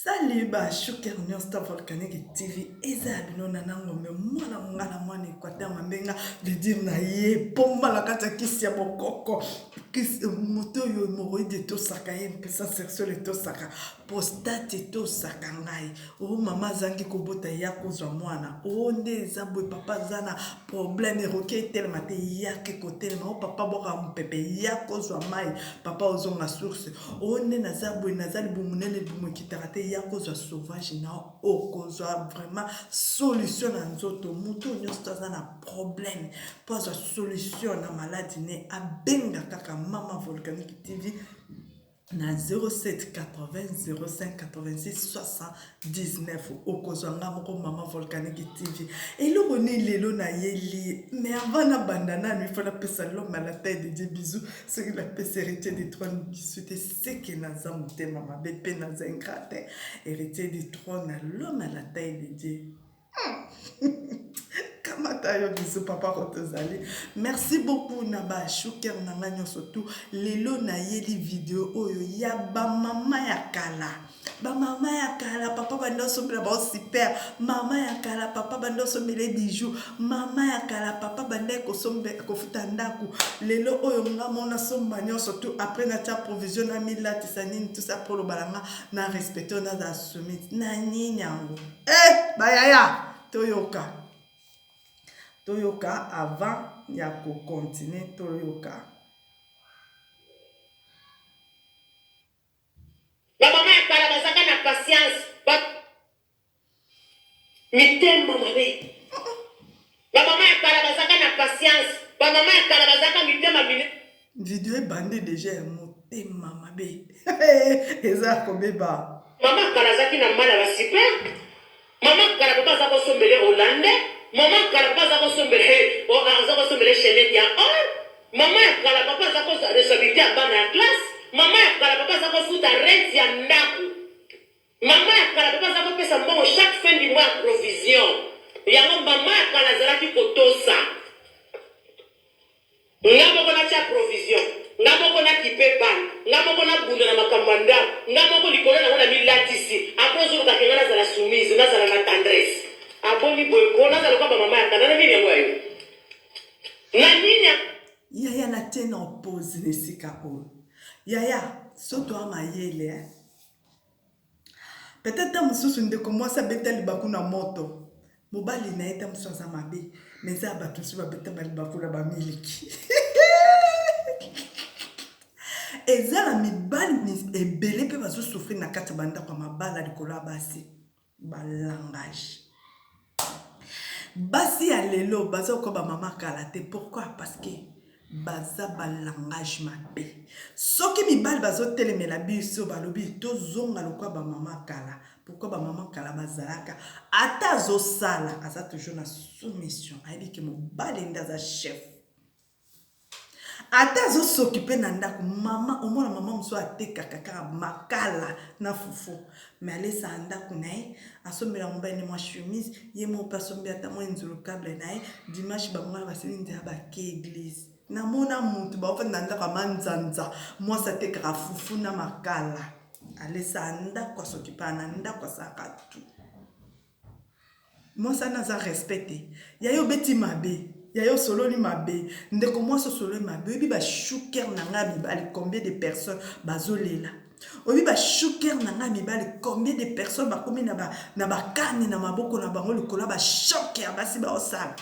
Salut, shuker Nyosta Volcanic TV. Ezabi no nanango me mwana ngala mwana Equateur mambenga de dire na ye pomba la kata kisi ya bokoko. Kisi moto yo hemorroïde to saka ye mpesa sexuel to saka prostate to saka ngai. O mama zangi kobota ya kozwa mwana. O nde zabwe papa zana problème roke tel mate ya ke kotel ma papa boka mpepe ya kozwa mai papa ozonga source. O nde nazabwe nazali bumunele bumukitara ya kozwa sauvage na okozwa vraiment solution na nzoto mutu nyonso aza na problème po azwa solution na maladie ne abenga kaka Mama Volcanic TV na 07 80 05 86 79 okozwa nga moko Mama Volcanic TV eloko ni lelo na yeli mais avant na bandana il faut la pesa l'homme à la taille de Dieu bisous ce qui la pesa héritier des trônes qui souhaite c'est que naza mutema mabepe naza ingrate héritier des trônes l'homme à la taille de Dieu. Kamatayo bisous papa Rotozali. Merci beaucoup Naba Shuker Nanganyo surtout lelo na yeli vidéo oyo ya ba mama ya kala. Ba mama ya kala papa bando sombela ba super. Mama ya kala papa bando sombele bijoux. Mama ya kala papa bande ko sombe ko futandaku. Lelo oyo ngamona sombanyo surtout après na ta provision na mila tisanine tout ça pour le balanga na respecter na da summit na nyango. Bayaya Toyoka avant ya ko continuer Toyoka. La maman ya kala bazaka na patience mitema mabe. La maman ya kala bazaka na patience. Ba mama ya kala bazaka mitema mine. Vidéo est bandée déjà motema mabe. Eza ko beba. Mama kala zaki na mala ba super. Mama kala papa zako sombele Hollande. Mama kala papa zako sombele zako sombele Chenet ya or. Mama kala papa zako responsabilité ya bana ya classe. Mama kala papa zako futa rent ya ndaku. Mama kala papa zako pesa mbongo chaque fin du mois provision. Yango mama kala zalaki kotosa. Ngamoko na tia provision. Ngamoko na kipe ban. Ngamoko na bunda na makamanda. Ngamoko likolo na wana milatisi. Akozo ka kengana za la soumise, na za la tendresse. Aboni boyko na za kwa mama ya kana nini yango ayo. Na nini Yaya na tena oppose nesika o. Yaya soto amayele. Peut-être mususu ndeko mwasa beta libaku na moto. Mobali na eta mususu mabe. Mais ça batu su beta libaku na ba miliki. Ezala mibali ebele pe bazo souffrir na kati banda kwa mabala likolo basi. Ba langage. Basi ya lelo bazo ko ba mama kala te pourquoi parce que baza ba langage mabe soki mibali bazo telemela biso balobi to zonga lokwa ba mama kala pourquoi ba mama kala bazalaka ata zo sala aza toujours na soumission ayebi ke mobali ndaza chef ata zo s'occuper na ndako mama omona mama muso ateka kaka makala na fufu mais ale sa ndako nae asombela mobali ne mwa chemise ye mo pasombe ata mo nzulu câble nae dimanche ba mama basini ndia ba ke église na mona mutu ba ofanda ndako manzanza mo sa teka fufu na makala ale sa ndako s'occuper na ndako saka tu mo sa na za respecter ya yo beti mabe Yayo solo ni mabe ndeko mwso solo ni mabe obi ba shuker nanga mibali combien de personnes bazolela obi ba shuker nanga mibali combien de personnes bakomi na ba kani na maboko na bango likola ba shoker basi ba osala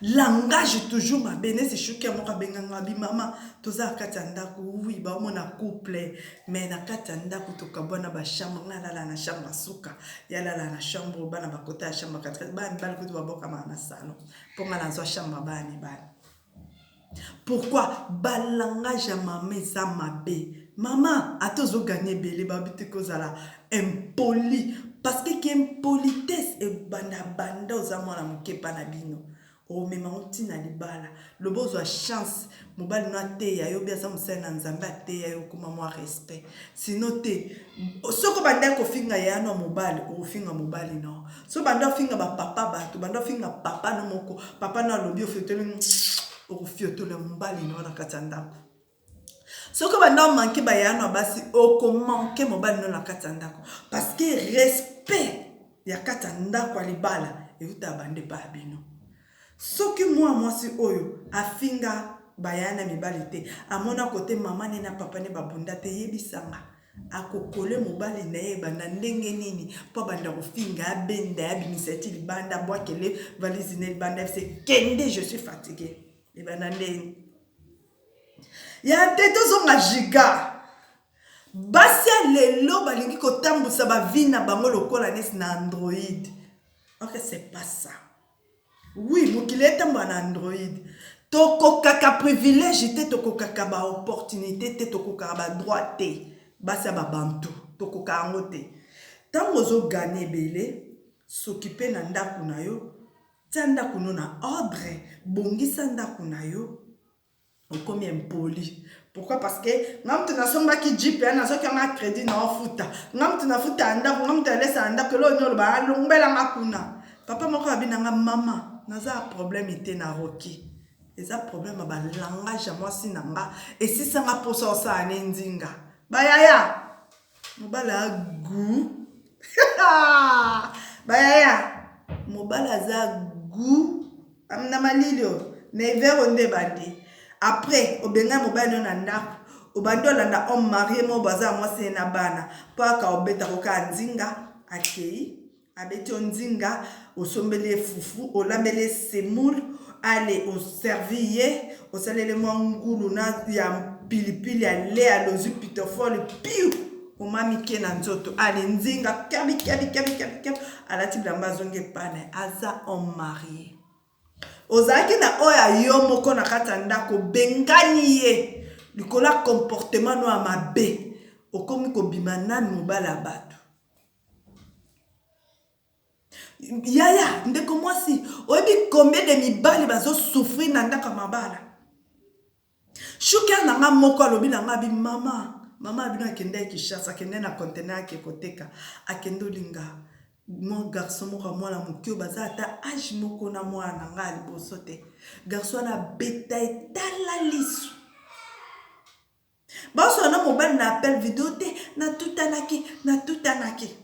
langage toujours mabe ne se shuker moka benganga bi mama toza kata ndako oui ba mona couple mais na kata ndako to kabona ba chambre na la na chambre suka ya la na chambre bana ba kota ya chambre 4 ba mibali ko ba boka na salon pour na zo chambre ba ni ba pourquoi ba langage ya mama eza mabe mama atozo gagner belé ba bité kozala impoli parce que impolitesse e banda oza mwana mokepa na bino o mema ontina libala lobozo a chance mobali no ateya yo bia sa musena nzambe ateya yo kuma mwa respect sinon te soko banda ko finga ya no mobali o finga mobali no so banda finga ba papa ba to banda finga papa no moko papa no lobi o fiotele o fiotele mobali no na katandako Ce que maintenant manqué bayano basi oko manqué mobile non la katandako parce que respect ya katandako alibala et uta bande ba bino. Ce que moi si oyo afinga bayana mibalite amona côté maman na papa ne babunda te yebisanga akokole mobali na ye banda ndenge nini po banda kofinga benda ya bimisati libanda boakele valise ne banda c'est kende je suis fatigué et banda ndenge ya te tozonga giga basi ya lelo balingi kotambusa bavi na bango lokola nesi na Android. Ok, c'est pas ça. Oui, mokili etambola na Android. Tokokaka privilège te, tokokaka ba opportunité te, tokokaka ba droit te. Basi ya babantu, tokokaka yango te. Tango ozo gagner ebele, s'occuper na ndako na yo, tia ndako no na ordre, bongisa ndako na yo. Comme impoli. Pourquoi? Parce que ngam tu na somba ki jeep ya na so kanga crédit na ofuta. Ngam tu na futa anda, ngam tu laisse anda que lo nyolo ba longbela ngakuna. Papa moko abina nga mama, naza problème ité na roki. Eza problème ba langage moi si nanga et si ça nga posa osa anendinga. Ba yaya. Mobala gu. Ba yaya. Mobala za gu. Amna malilio. Neve onde bandi. Après, obenga mobile non ndako, obando landa homme marié mo baza mwasi na bana, paka obeta koka nzinga akei, abeti onzinga, osombele fufu, olambele semoule, ale oserviye, osalele mangulu na ya pilipili ya le ya lozu pitofole piu, omami ke na nzoto, ale nzinga kabi alati blamba zonge pane, aza homme marié. Ozaki na oya yo moko na kata ndako bengani ye likola comportement no amabe okomi ko bimana mobala bato yaya ndeko mwasi oyebi combien de mibali bazo souffrir na ndaka mabala shuka nanga moko alobi nanga bi mama abino akende Kinshasa akende na conteneur akekoteka akende olinga mon garçon moko mwana mokio baza ata age moko na mwana nga liboso te garçon na beta etala lisu baso na mobile na appel vidéo te na tutanaki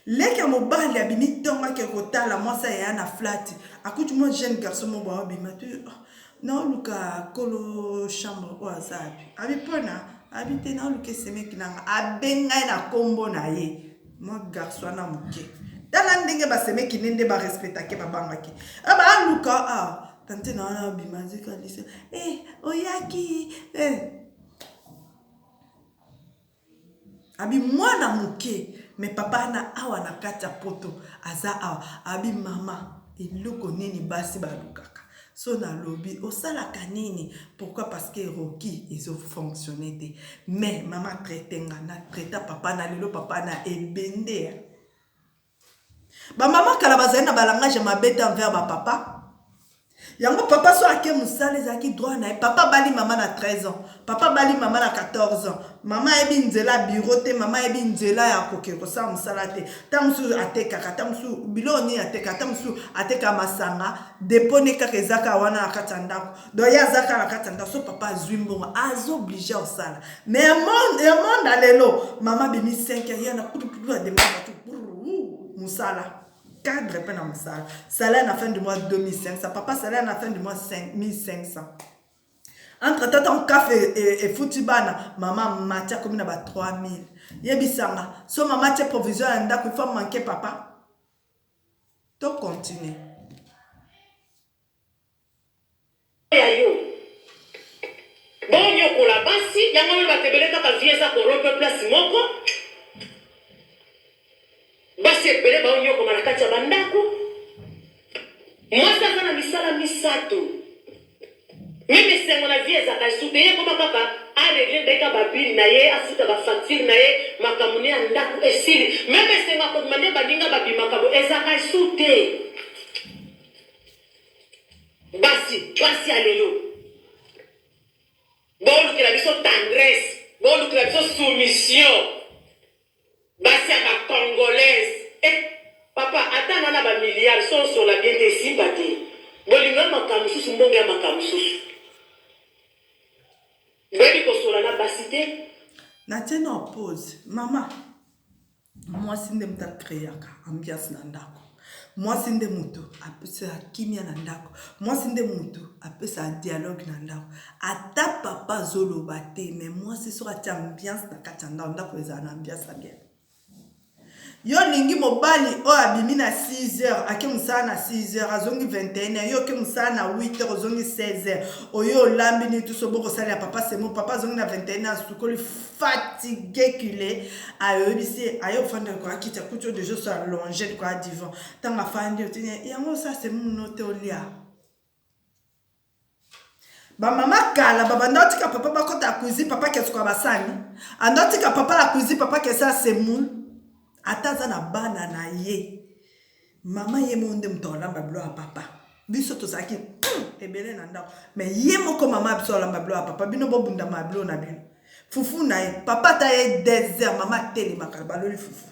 leka mobile abimi tonga ke kotala mwasa ya na flat akuti mo jeune garçon mo ba bima tu na luka kolo chambre o azabi abi pona habite na luka semeki nanga abenga na kombo na ye. Moi garçon na muke tala ndenge basemeki nende ba respectake babangaki aba aluka tante na wana bimanzi kalise oyaki abi mwana muke me papa na awa na kati ya poto aza awa abi mama eloko nini basi balukaka so na lobby osalaka nini pourquoi? Parce que roki ils fonctionné te mais mama traitenga na traita papa na lelo papa na ebende ba mama kala bazali na balangage mabeta envers ba papa yango papa so ake musala ezaki droit na papa bali mama na 13 ans papa bali mama na 14 ans mama ebi nzela bureau te mama ebi nzela ya kokeko sa musala te tamsu atekaka tamsu biloni ateka tamsu ateka masanga depone kaka ezaka wana na katandako do ya zaka na katandako so papa azwimbongo azo obligé osala mais monde alelo mama bimi 5 ans yana putu ademaka tu musala cadre pe na musala salaire na fin du mois 2500 papa salaire na fin du mois 5500 entre temps café et futibana maman matia comme na ba 3000 yebisanga so maman tia provision ya ndako il faut manquer papa to continuer yayo bonyo kola basi yango ba tebele kaka vie za ko rompe place moko basi ebele bonyo ko manakati ya bandako mwasa kana misala misato mimi sengo na vie za kaisude ye koma papa arregle deka babili na ye asuta ba facture na ye makamune ya ndako esili meme sengo ko mane badinga babima kabo eza kaisude basi alelo bolu kila biso tendresse bolu kila biso soumission basi ya congolaise papa atana na ba milliards sont sur la bien des sympathies bolinga makamususu mbonge ya makamususu bebi ko te. natie na pause mama mwasi nde mutu akreaka ambiance na ndako, mwasi nde mutu apesa kimia na ndako, mwasi nde mutu apesa dialogue na ndako. Ata papa azoloba te me mwasi soki atia ambiance na kati ya ndako, ndako ezala na ambiance ya bien. Yo lingi mobali o abimi na 6h ake musala na 6h azongi 21h yo ke musala na 8h ozongi 16h oyo olambi ni tout soboko sala ya papa semo papa azongi na 21h sukoli fatigué qu'il ayobisi ayo fanda ko akita kuto de jeux allongé ko divan tanga fandi otine yango ça c'est mon note olia ba mama kala baba ndotika papa bakota kuzi papa kesuka basani andotika papa la kuzi papa kesa semul ataza na bana na ye mama ye monde mtolamba blo a papa biso to saki ebele na ndako mais ye moko mama biso lamba blo a papa bino bobunda mablo na bino fufu na ye papa ta ye désert mama tele makalbaloli fufu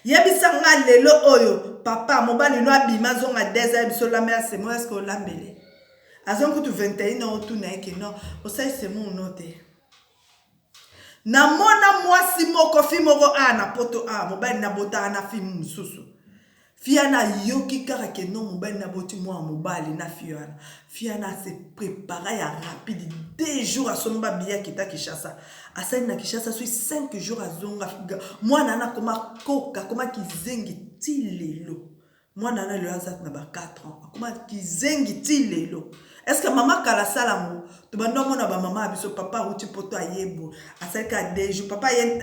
yebisa nga lelo oyo papa mobali no abima zonga désert biso lamba ya semo est-ce que lambele azongo tu 21 ans tu na ke non osai semo note na mona mwasi moko fi moko na poto mobali na bota na fi mususu fia na yoki kaka ke non mobali na boti mwa mobali na fia na se préparer ya rapide 2 jours à somba biya kita Kishasa asani na Kishasa sui 5 jours azonga figa mwana na koma koka koma kizengi tilelo mwana na le azat na ba 4 ans koma kizengi tilelo. Est-ce que maman kala salamu to bando mona ba mama biso papa uti poto ayebo asaka 2 jours papa yen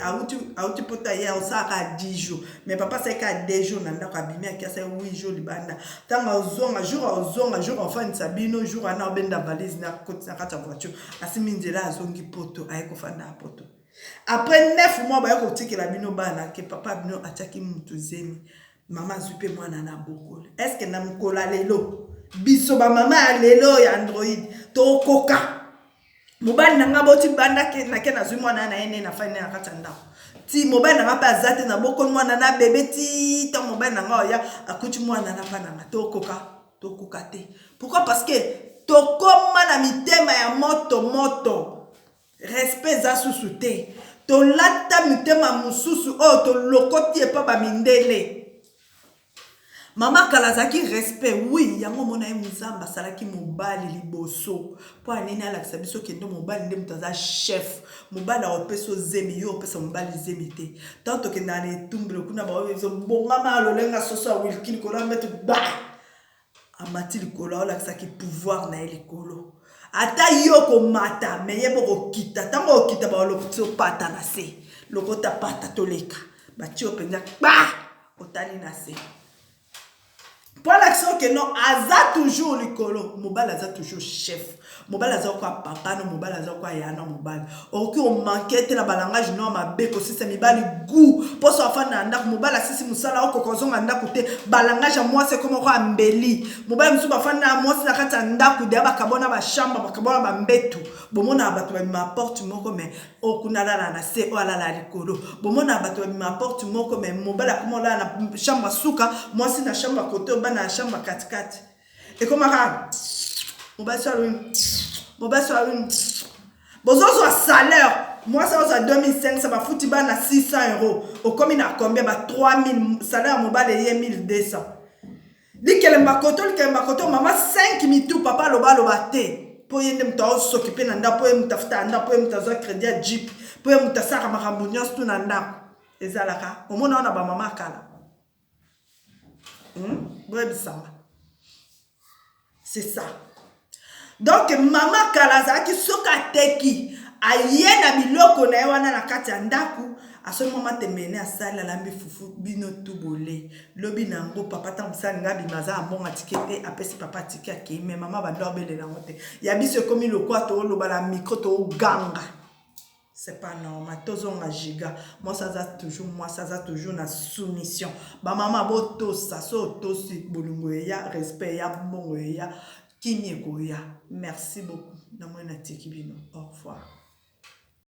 auti poto aye osaka 10 jours mais papa saka 2 jours nanda ka bimi akasa 8 jours libanda tanga ozonga jour enfin sabino jour ana obenda valise na côté na kata voiture asimi nzela azongi poto aye ko fanda poto après 9 mois ba yako tikela bino bana ke papa bino ataki mutu zemi mama zupe mwana na bokolo. Est-ce que na mkola lelo biso ba mama ya lelo ya Android to koka mobali nanga boti banda ke na ke na zui mwana na ene na fane na kata ndako ti mobali nanga pa zate na boko mwana na bebe ti ta mobali nanga ya akuti mwana na pa nanga to koka te. Pourquoi? Parce que to koma na mitema ya moto respect za susu te to lata mitema mususu to lokoti e pa ba mindele. Mama kalazaki respect oui yango mona ye muzamba salaki mobali liboso po anene ala kisabiso kendo mobali nde mutaza chef mobali opeso zemi yo opesa mobali zemi te tanto ke ndane tumbelo kuna ba wezo bonga ma lolenga soso wilkin ko la mettre ba amati likolo ala kisaki pouvoir na likolo ata yo ko mata me yebo ko kita tango kita ba lokotso pata na se lokota pata toleka ba ti openza ba otali na se. Pour l'action que non, aza toujours likolo, mobile aza toujours chef. Mobile aza quoi papa, non mobile aza quoi yana mobile. Ok, on manquait la balangage non ma beko si c'est mibali goût. Pour so afin ndak mobile asisi musala oko kozonga ndakote balangage à moi c'est comme quoi mbeli. Mobile musu bafan na moi c'est na kata ndaku de bakabona ba chamba bakabona ba mbetu. Bomona abatu ba ma porte moko mais okunala na se o ala la likolo. Bomona abatu ba ma porte moko mais mobile akomo la na chamba suka, moi c'est na chamba côté na chambre 4x4 et comment ça mobile soit une bozo soit salaire moi ça va 2500 ça va fouti ba na 600 €. Au comme na combien ba 3000 salaire mobile et 1200 dit que le makoto maman 5000 tout papa loba te po yende mta s'occuper na nda po mtafuta nda po mtazo crédit jeep po mtasaka makambunya stu na nda ezalaka omona ona ba mama kala. C'est ça. Donc maman kalaza ki soka teki ayena biloko na wana na kati ya ndaku aso mama temene asala lambi fufu bino tubole lobi nango papa tamsani ngabi maza mbonga tikete apesi papa tikaki mais mama ba bele na ngote ya biso komi lokwa to loba la micro to ganga. C'est pas normal. Tozonga giga. Moi ça za toujours na soumission. Ba mama boto ça so tosi bolungo ya respect ya bongo ya kimie ko ya. Merci beaucoup. Na moi na tiki bino. Au revoir.